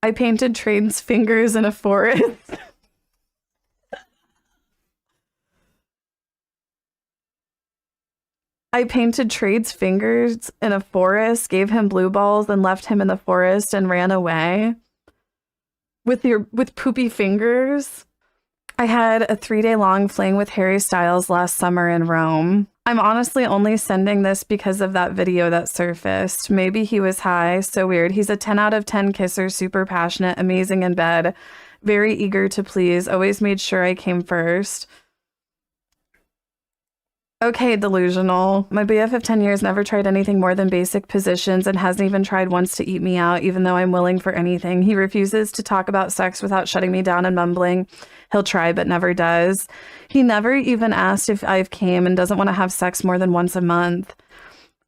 I painted Train's fingers in a forest. I painted Trade's fingers in a forest, gave him blue balls, and left him in the forest and ran away with poopy fingers. I had a 3-day long fling with Harry Styles last summer in Rome. I'm honestly only sending this because of that video that surfaced. Maybe he was high. So weird. He's a 10 out of 10 kisser, super passionate, amazing in bed, very eager to please, always made sure I came first. Okay, delusional. My BF of 10 years never tried anything more than basic positions and hasn't even tried once to eat me out, even though I'm willing for anything. He refuses to talk about sex without shutting me down and mumbling. He'll try, but never does. He never even asked if I've came and doesn't want to have sex more than once a month.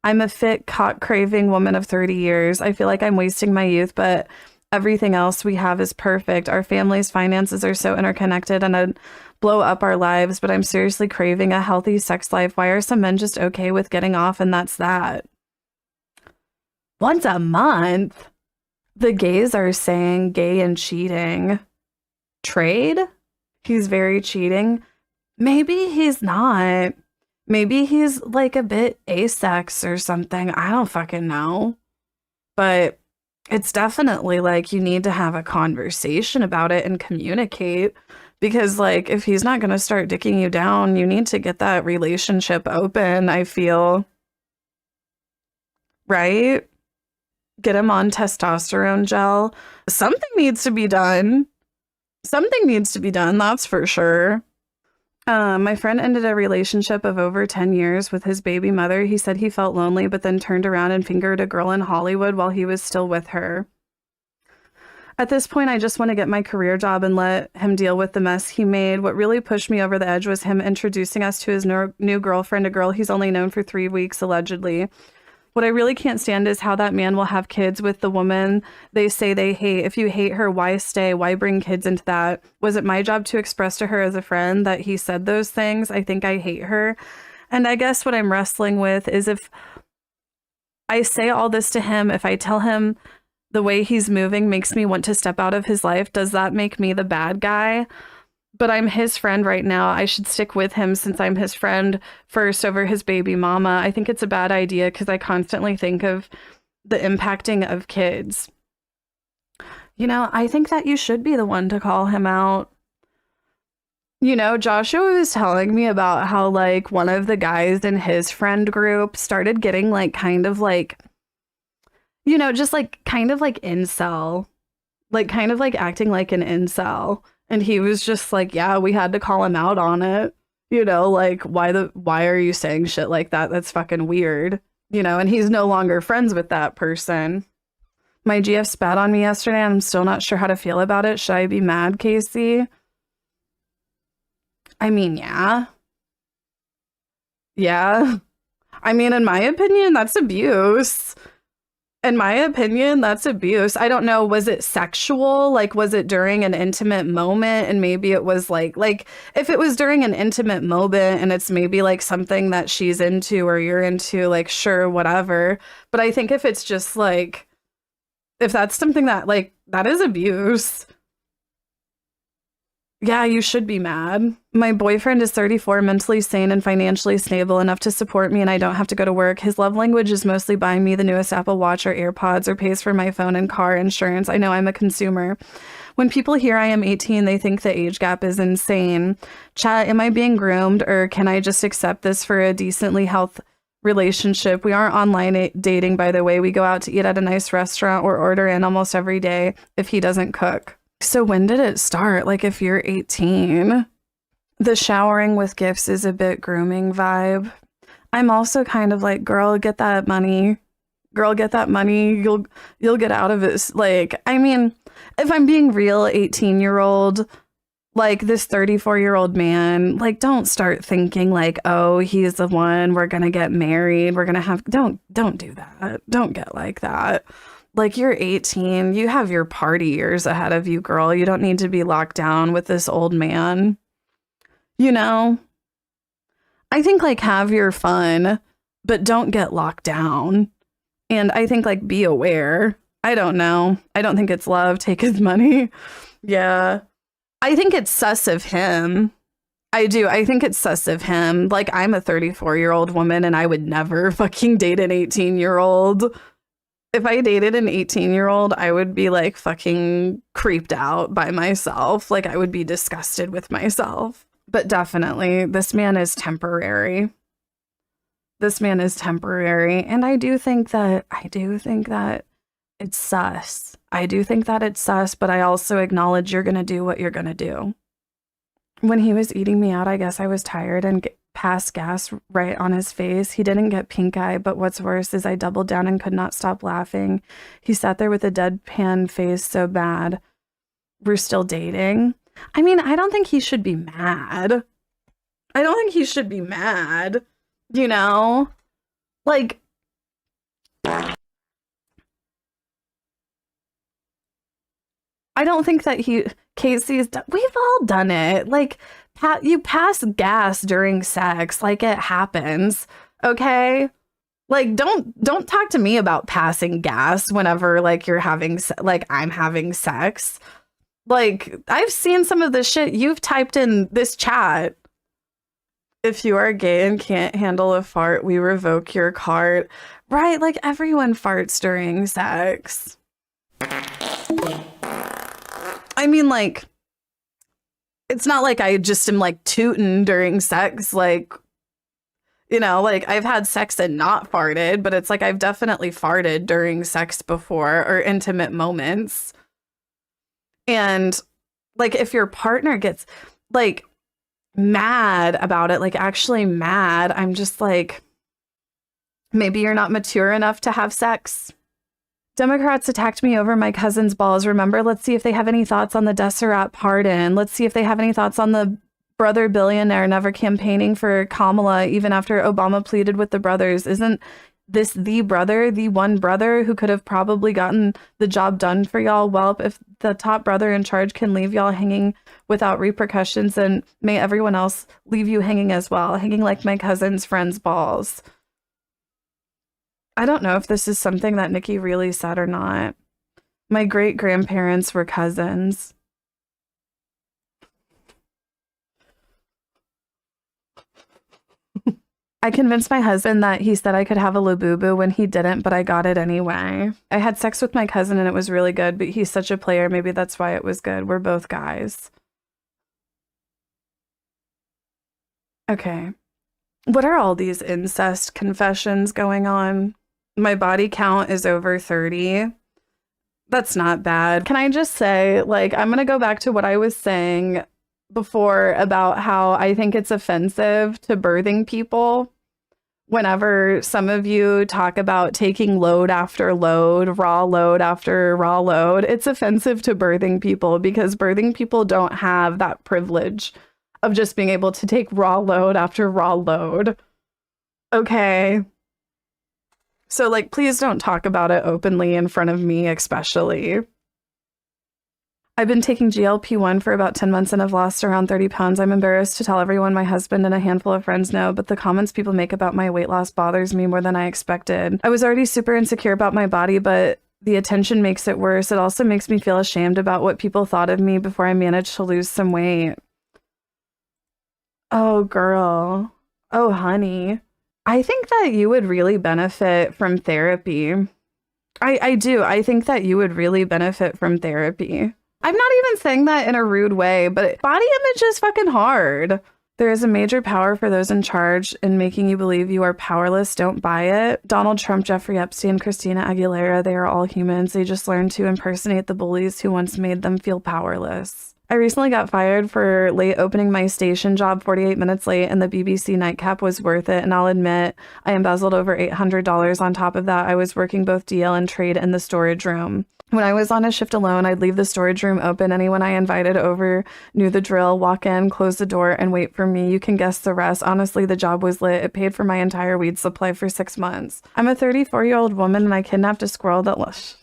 I'm a fit, cock-craving woman of 30 years. I feel like I'm wasting my youth, but everything else we have is perfect. Our family's finances are so interconnected and I'd blow up our lives, but I'm seriously craving a healthy sex life. Why are some men just okay with getting off and that's that? Once a month? The gays are saying gay and cheating. Trade? He's very cheating. Maybe he's not. Maybe he's like a bit asex or something. I don't fucking know. But it's definitely like you need to have a conversation about it and communicate. Because like if he's not going to start dicking you down, you need to get that relationship open, I feel. Right? Get him on testosterone gel. Something needs to be done. Something needs to be done, that's for sure. My friend ended a relationship of over 10 years with his baby mother. He said he felt lonely, but then turned around and fingered a girl in Hollywood while he was still with her. At this point, I just want to get my career job and let him deal with the mess he made. What really pushed me over the edge was him introducing us to his new girlfriend, a girl he's only known for 3 weeks, allegedly. What I really can't stand is how that man will have kids with the woman they say they hate. If you hate her, why stay? Why bring kids into that? Was it my job to express to her as a friend that he said those things? I think I hate her. And I guess what I'm wrestling with is if I say all this to him, if I tell him the way he's moving makes me want to step out of his life, does that make me the bad guy? But I'm his friend right now. I should stick with him since I'm his friend first over his baby mama. I think it's a bad idea because I constantly think of the impacting of kids. You know, I think that you should be the one to call him out. You know, Joshua was telling me about how like one of the guys in his friend group started getting like kind of like, you know, just like kind of like incel, like kind of like acting like an incel. And he was just like, yeah, we had to call him out on it. You know, like, why are you saying shit like that? That's fucking weird. You know, and he's no longer friends with that person. My GF spat on me yesterday. I'm still not sure how to feel about it. Should I be mad, Casey? I mean, yeah. Yeah. I mean, in my opinion, that's abuse. In my opinion, that's abuse. I don't know. Was it sexual? Like, was it during an intimate moment? And maybe it was like if it was during an intimate moment and it's maybe like something that she's into or you're into, like, sure, whatever. But I think if it's just like, if that's something that like, that is abuse. Yeah, you should be mad. My boyfriend is 34, mentally sane and financially stable enough to support me and I don't have to go to work. His love language is mostly buying me the newest Apple Watch or AirPods or pays for my phone and car insurance. I know I'm a consumer. When people hear I am 18, they think the age gap is insane. Chat, am I being groomed or can I just accept this for a decently healthy relationship? We aren't online dating, by the way. We go out to eat at a nice restaurant or order in almost every day if he doesn't cook. So when did it start? Like if you're 18, the showering with gifts is a bit grooming vibe. I'm also kind of like, girl, get that money. Girl, get that money. You'll get out of it. Like, I mean, if I'm being real, 18-year-old, like this 34-year-old man, like don't start thinking like, oh, he's the one, we're going to get married. We're going to have, don't do that. Don't get like that. Like, you're 18, you have your party years ahead of you, girl. You don't need to be locked down with this old man. You know? I think, like, have your fun, but don't get locked down. And I think, like, be aware. I don't know. I don't think it's love. Take his money. Yeah. I think it's sus of him. I do. I think it's sus of him. Like, I'm a 34-year-old woman and I would never fucking date an 18-year-old. If I dated an 18-year-old, I would be like fucking creeped out by myself. Like, I would be disgusted with myself. But definitely, this man is temporary. This man is temporary. And I do think that it's sus. I do think that it's sus, but I also acknowledge you're going to do what you're going to do. When he was eating me out, I guess I was tired and passed gas right on his face. He didn't get pink eye, but what's worse is I doubled down and could not stop laughing. He sat there with a deadpan face so bad. We're still dating. I mean, I don't think he should be mad. I don't think he should be mad. You know? Like, I don't think that Casey's done. We've all done it. Like, you pass gas during sex. Like, it happens. Okay? Like, don't talk to me about passing gas whenever, like, you're having, like, I'm having sex. Like, I've seen some of the shit you've typed in this chat. If you are gay and can't handle a fart, we revoke your card. Right? Like, everyone farts during sex. I mean, like, it's not like I just am like tooting during sex. Like, you know, like I've had sex and not farted, but it's like I've definitely farted during sex before or intimate moments. And like, if your partner gets like mad about it, like actually mad, I'm just like, maybe you're not mature enough to have sex. Democrats attacked me over my cousin's balls. Remember, let's see if they have any thoughts on the Deseret pardon. Let's see if they have any thoughts on the brother billionaire never campaigning for Kamala, even after Obama pleaded with the brothers. Isn't this the one brother who could have probably gotten the job done for y'all? Well, if the top brother in charge can leave y'all hanging without repercussions, then may everyone else leave you hanging as well, hanging like my cousin's friend's balls. I don't know if this is something that Nikki really said or not. My great-grandparents were cousins. I convinced my husband that he said I could have a Labubu when he didn't, but I got it anyway. I had sex with my cousin and it was really good, but he's such a player. Maybe that's why it was good. We're both guys. Okay. What are all these incest confessions going on? My body count is over 30. That's not bad. Can I just say, like, I'm going to go back to what I was saying before about how I think it's offensive to birthing people. Whenever some of you talk about taking load after load, raw load after raw load, it's offensive to birthing people because birthing people don't have that privilege of just being able to take raw load after raw load. Okay. So, like, please don't talk about it openly in front of me, especially. I've been taking GLP-1 for about 10 months and have lost around 30 pounds. I'm embarrassed to tell everyone my husband and a handful of friends know, but the comments people make about my weight loss bothers me more than I expected. I was already super insecure about my body, but the attention makes it worse. It also makes me feel ashamed about what people thought of me before I managed to lose some weight. Oh, girl. Oh, honey. I think that you would really benefit from therapy. I do. I think that you would really benefit from therapy. I'm not even saying that in a rude way, but body image is fucking hard. There is a major power for those in charge in making you believe you are powerless. Don't buy it. Donald Trump, Jeffrey Epstein, Christina Aguilera, they are all humans. They just learned to impersonate the bullies who once made them feel powerless. I recently got fired for late opening my station job 48 minutes late, and the BBC nightcap was worth it. And I'll admit, I embezzled over $800 on top of that. I was working both DL and trade in the storage room. When I was on a shift alone, I'd leave the storage room open. Anyone I invited over knew the drill. Walk in, close the door, and wait for me. You can guess the rest. Honestly, the job was lit. It paid for my entire weed supply for 6 months. I'm a 34-year-old woman, and I kidnapped a squirrel that...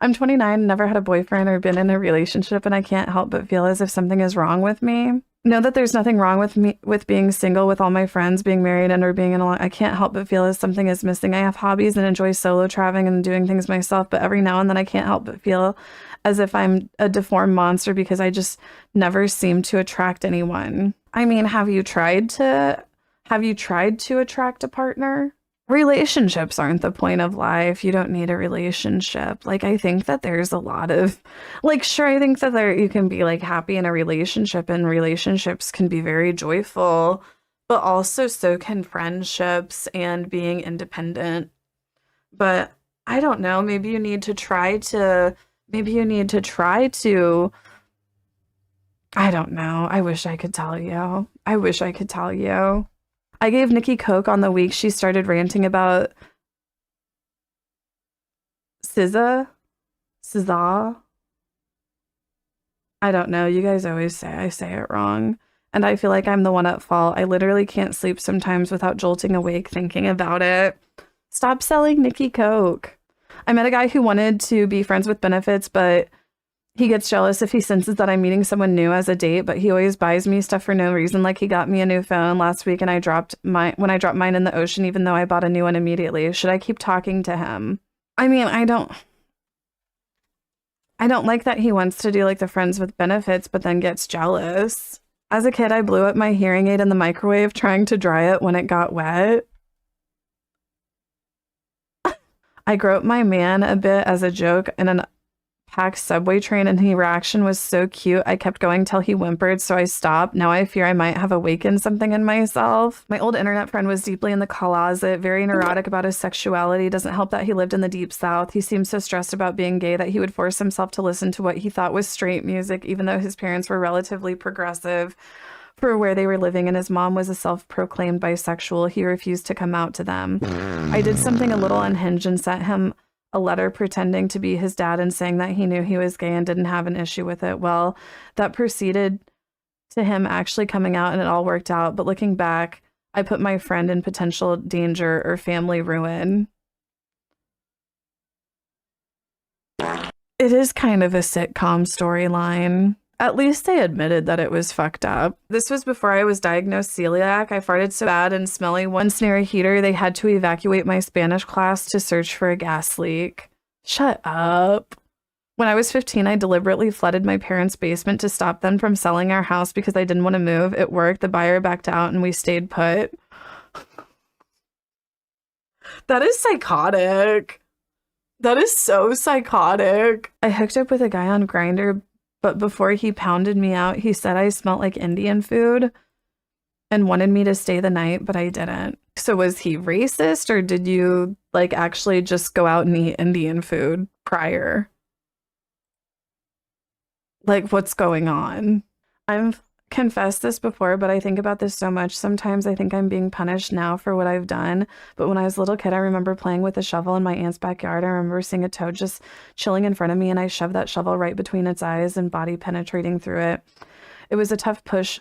I'm 29, never had a boyfriend or been in a relationship, and I can't help but feel as if something is wrong with me. Know that there's nothing wrong with me with being single, with all my friends being married and or being in a I can't help but feel as something is missing. I have hobbies and enjoy solo traveling and doing things myself, but every now and then I can't help but feel as if I'm a deformed monster because I just never seem to attract anyone. I mean, have you tried to attract a partner? Relationships aren't the point of life. You don't need a relationship. Like, I think that there's a lot of, like, sure, I think that you can be like happy in a relationship, and relationships can be very joyful, but also so can friendships and being independent. But I don't know, I don't know. I wish I could tell you. I wish I could tell you. I gave Nikki Coke on the week she started ranting about SZA. I don't know. You guys always say I say it wrong. And I feel like I'm the one at fault. I literally can't sleep sometimes without jolting awake thinking about it. Stop selling Nikki Coke. I met a guy who wanted to be friends with benefits, but he gets jealous if he senses that I'm meeting someone new as a date, but he always buys me stuff for no reason. Like he got me a new phone last week and I dropped mine in the ocean, even though I bought a new one immediately. Should I keep talking to him? I mean, I don't like that he wants to do like the friends with benefits, but then gets jealous. As a kid, I blew up my hearing aid in the microwave trying to dry it when it got wet. I groped my man a bit as a joke in an packed subway train, and his reaction was so cute. I kept going till he whimpered, so I stopped. Now I fear I might have awakened something in myself. My old internet friend was deeply in the closet, very neurotic about his sexuality. Doesn't help that he lived in the deep south. He seemed so stressed about being gay that he would force himself to listen to what he thought was straight music, even though his parents were relatively progressive for where they were living, and his mom was a self-proclaimed bisexual. He refused to come out to them. I did something a little unhinged and sent him a letter pretending to be his dad and saying that he knew he was gay and didn't have an issue with it. Well, that proceeded to him actually coming out and it all worked out. But looking back, I put my friend in potential danger or family ruin. It is kind of a sitcom storyline. At least they admitted that it was fucked up. This was before I was diagnosed celiac. I farted so bad and smelly once near a heater, they had to evacuate my Spanish class to search for a gas leak. Shut up. When I was 15, I deliberately flooded my parents' basement to stop them from selling our house because I didn't want to move. It worked. The buyer backed out and we stayed put. That is psychotic. That is so psychotic. I hooked up with a guy on Grindr, but before he pounded me out, he said I smelled like Indian food and wanted me to stay the night, but I didn't. So was he racist, or did you like actually just go out and eat Indian food prior? Like, what's going on? I've confessed this before, but I think about this so much. Sometimes I think I'm being punished now for what I've done. But when I was a little kid, I remember playing with a shovel in my aunt's backyard. I remember seeing a toad just chilling in front of me, and I shoved that shovel right between its eyes and body penetrating through it. It was a tough push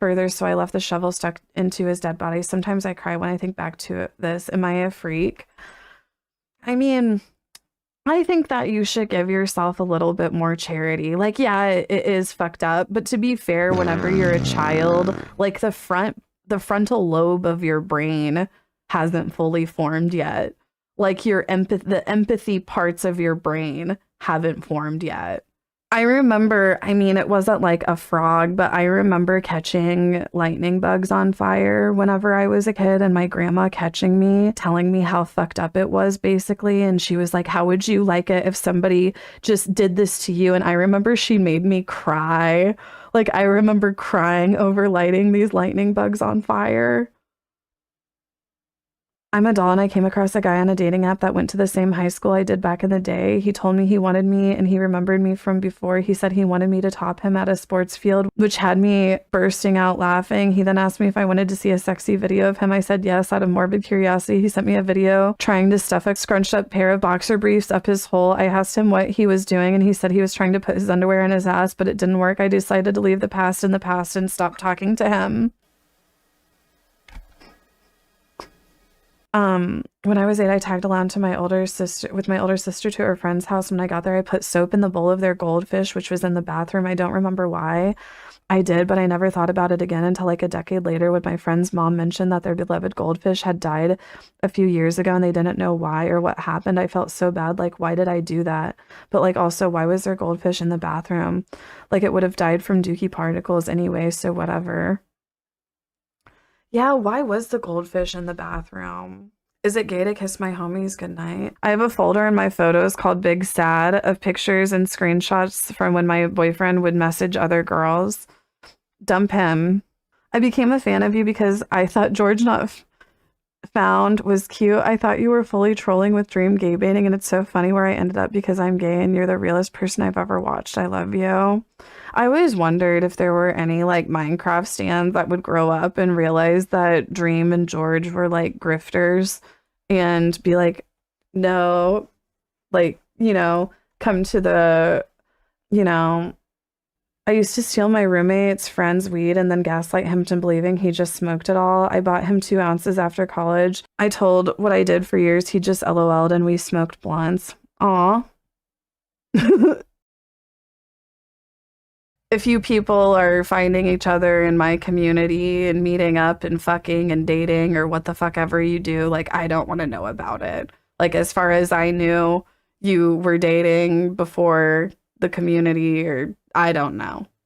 further, so I left the shovel stuck into his dead body. Sometimes I cry when I think back to this. Am I a freak? I mean, I think that you should give yourself a little bit more charity. Like, yeah, it is fucked up, but to be fair, whenever you're a child, like the frontal lobe of your brain hasn't fully formed yet. Like the empathy parts of your brain haven't formed yet. I remember, I mean, it wasn't like a frog, but I remember catching lightning bugs on fire whenever I was a kid, and my grandma catching me, telling me how fucked up it was, basically. And she was like, how would you like it if somebody just did this to you? And I remember she made me cry. Like, I remember crying over lighting these lightning bugs on fire. I'm a doll, and I came across a guy on a dating app that went to the same high school I did back in the day. He told me he wanted me, and he remembered me from before. He said he wanted me to top him at a sports field, which had me bursting out laughing. He then asked me if I wanted to see a sexy video of him. I said yes, out of morbid curiosity. He sent me a video trying to stuff a scrunched up pair of boxer briefs up his hole. I asked him what he was doing, and he said he was trying to put his underwear in his ass, but it didn't work. I decided to leave the past in the past and stop talking to him. When I was 8, I tagged along to my older sister with my older sister to her friend's house. When I got there, I put soap in the bowl of their goldfish, which was in the bathroom. I don't remember why. I did, but I never thought about it again until like a decade later when my friend's mom mentioned that their beloved goldfish had died a few years ago and they didn't know why or what happened. I felt so bad. Like, why did I do that? But like, also, why was there goldfish in the bathroom? Like, it would have died from dookie particles anyway, so whatever. Yeah, why was the goldfish in the bathroom? Is it gay to kiss my homies goodnight? I have a folder in my photos called Big Sad of pictures and screenshots from when my boyfriend would message other girls. Dump him. I became a fan of you because I thought George Not Found was cute. I thought you were fully trolling with dream gay baiting, and it's so funny where I ended up because I'm gay and you're the realest person I've ever watched. I love you. I always wondered if there were any like Minecraft stands that would grow up and realize that Dream and George were like grifters and be like, no, like, come to the, you know, I used to steal my roommate's friend's weed and then gaslight him to believing he just smoked it all. I bought him 2 ounces after college. I told what I did for years. He just LOL'd and we smoked blunts. Aw. If you people are finding each other in my community and meeting up and fucking and dating or what the fuck ever you do, like, I don't want to know about it. Like, as far as I knew, you were dating before the community, or I don't know.